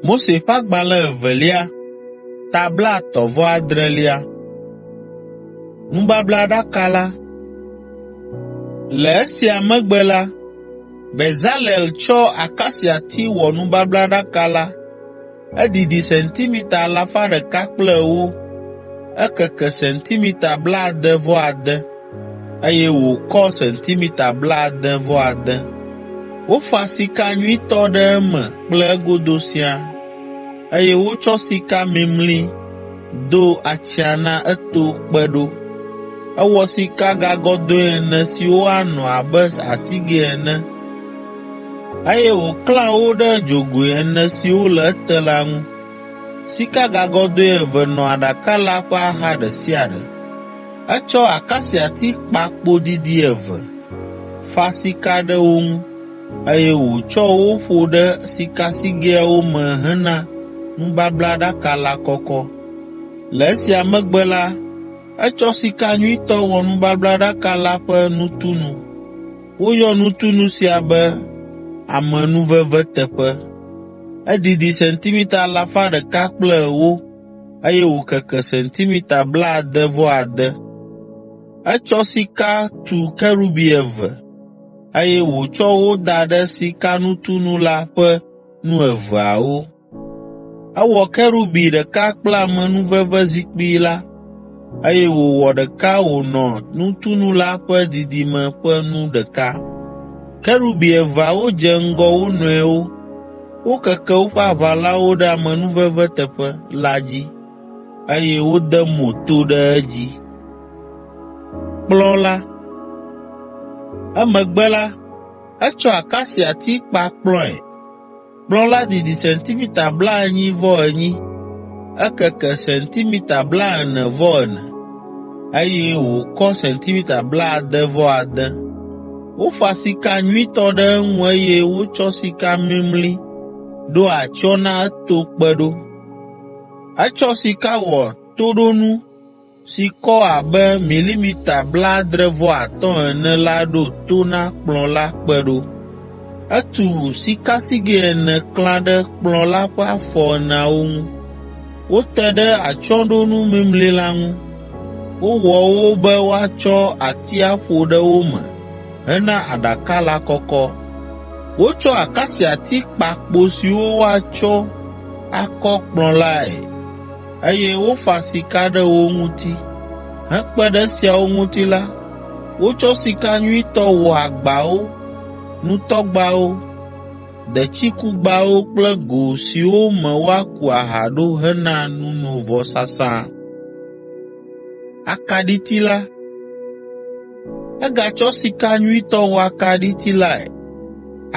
Mose ƒe agbalẽ 2 tabla 37. Nubablaɖaka la. Le esia megbe la, Bezalel tsɔ akasiati wɔ nubablaɖaka la. Edidi sentimita 110, ekeke sentimita 66, eye wòkɔ sentimita 66. Wofa sika nyuitɔ ɖe eme kple egodo siaa, eye wotsɔ sika memli do atsia na eto kpe ɖo. Ewɔ sika gagɔdɔ̃e 4 siwo anɔ abe asigɛ ene, eye wòklã wo ɖe dzogoe 4 siwo le ete la ŋu. Sika gagɔdɔ̃e 2 nɔ aɖaka la ƒe axa ɖe sia ɖe. Etsɔ akasiati kpa kpo didi 2, fa sika ɖe wo ŋu, eye wòtsɔ wo ƒo ɖe sikasigɛawo me hena nubablaɖaka la kɔkɔ. Le esia megbe la, etsɔ sika nyuitɔ wɔ nubablaɖaka la ƒe nutunu. Woyɔ nutunu sia be amenuveveteƒe. Edidi sentimita 100 eye wòkeke sentimita 66. Etsɔ sika tu kerubi 2, eye wòtsɔ wo da ɖe sika nutunu la ƒe nu 2awo. Ewɔ kerubi ɖeka kple amenuveve zikpui la, eye wòwɔ ɖeka wònɔ nutunu la ƒe didime ƒe nu ɖeka. Kerubi 2awo dze ŋgɔ wo nɔewo. Wokeke woƒe aʋalawo ɖe amenuveveteƒe la dzi, eye wode mo to ɖe edzi. Kplɔ̃ la. Emegbe la, etsɔ akasiati kpa kplɔ̃e. Kplɔ̃ la didi sentimita 88, ekeke sentimita 44, eye wòkɔ sentimita 66. Wofa sika nyuitɔ ɖe eŋu, eye wotsɔ sika memli ɖo atsyɔ na eto kpe ɖo. Etsɔ sika wɔ toɖonu si kɔ abe milimita 75 ene la ɖo to na kplɔ̃ la kpe ɖo. Etu sikasigɛ 4 klã ɖe kplɔ̃ la ƒe afɔ 4awo ŋu. Wote ɖe atsyɔ̃ɖonu memli la ŋu. Wowɔ wo be woatsɔ ati aƒo ɖe wo me hena aɖaka la kɔkɔ. Wotsɔ akasiati kpa kpo siwo woatsɔ akɔ kplɔ̃ lae, eye wofa sika ɖe wo ŋuti. Hekpe ɖe esiawo ŋuti la, wotsɔ sika nyuitɔ wɔ agbawo, nutɔgbawo, detsikugbawo kple go siwo me woaku aha ɖo hena nunovɔsasa. Akaɖiti la. Egatsɔ sika nyuitɔ wɔ akaɖiti lae.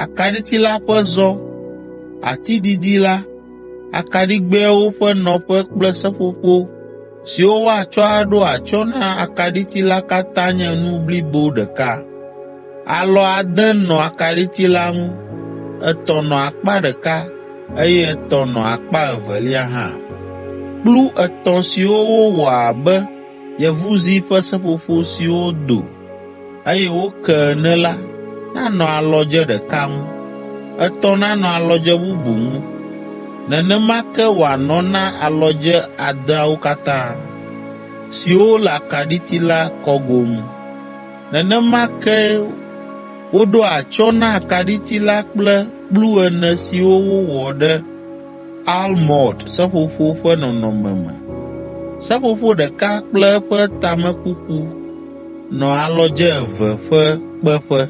Akaɖiti la ƒe zɔ, ati didi la, akaɖigbɛawo ƒe nɔƒe kple seƒoƒo siwo woatsɔ aɖo atsyɔ̃ na akaɖiti la katã nye nu blibo ɖeka. Alɔ 6 nɔ akaɖiti la ŋu, 3 nɔ akpa ɖeka, eye 3 nɔ akpa evelia hã. Kplu 3 siwo wowɔ abe yevuzi ƒe seƒoƒo siwo do, eye woke ene la, nanɔ alɔdze ɖeka ŋu, 3 nanɔ alɔdze bubu ŋu. Nenema ke wòanɔ na alɔdze 6awo katã, siwo le akaɖiti la kɔgo ŋu. Nenema ke woɖo atsyɔ̃ na akaɖiti la kple kplu 4 siwo wowɔ ɖe almɔd seƒoƒo ƒe nɔnɔme me. Seƒoƒo ɖeka kple eƒe tamekuku nɔ alɔdze 2 ƒe kpeƒe.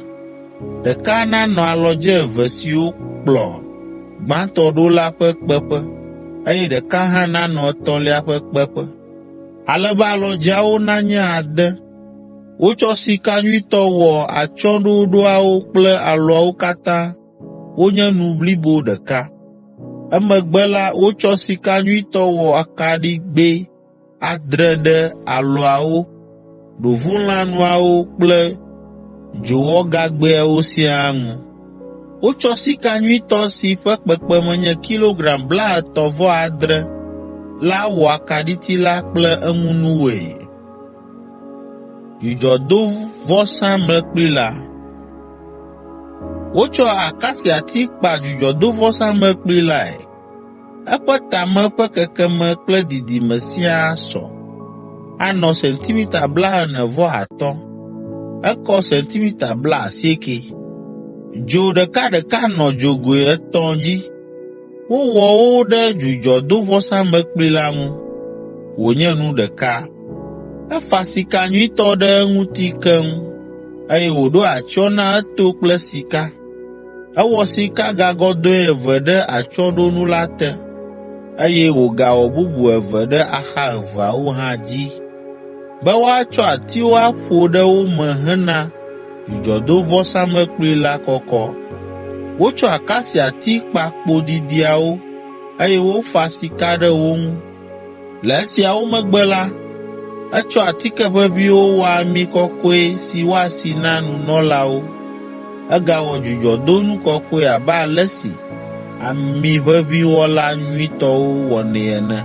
Ɖeka nanɔ alɔdze 2 siwo kplɔ gbãtɔ ɖo la ƒe kpeƒe, eye ɖeka hã nanɔ 3lia ƒe kpeƒe. Ale be alɔdzeawo nanye 6. Wotsɔ sika nyuitɔ wɔ atsyɔ̃ɖoɖoawo kple alɔawo katã, wonye nu blibo ɖeka. Emegbe la, wotsɔ sika nyuitɔ wɔ akaɖigbɛ 7 ɖe alɔawo, ɖovulãnuawo kple dzowɔgagbɛawo siaa ŋu. Wotsɔ sika nyuitɔ si ƒe kpekpeme nye kilogram 37 la wɔ akaɖiti la kple eŋunuwoe. Dzudzɔdovɔsamlekpui la. Wotsɔ akasiati kpa dzudzɔdovɔsamlekpui lae. Eƒe tame ƒe kekeme kple didime siaa sɔ, anɔ sentimita 45. Ekɔ sentimita 90. Dzo ɖekaɖeka nɔ dzogoe 3 dzi. Wowɔ wo ɖe dzudzɔdovɔsamlekpui la ŋu, wònye nu ɖeka. Efa sika nyuitɔ ɖe eŋuti keŋ, eye wòɖo atsyɔ̃ na eto kple sika. Ewɔ sikagagɔdɔ̃e 2 ɖe atsyɔ̃ɖonu la te, eye wògawɔ bubu 2 ɖe axa 2awo hã dzi, be woatsɔ atiwo aƒo ɖe wo me hena dzudzɔdovɔsamlekpui la kɔkɔ. Wotsɔ akasiati kpa kpo didiawo, eye wofa sika ɖe wo ŋu. Le esiawo megbe la, etsɔ atike ʋeʋĩwo wɔ ami kɔkɔe si woasi na nunɔlawo. Egawɔ dzudzɔdonu kɔkɔe abe ale si ami ʋeʋĩwɔla nyuitɔwo wɔnɛ ene.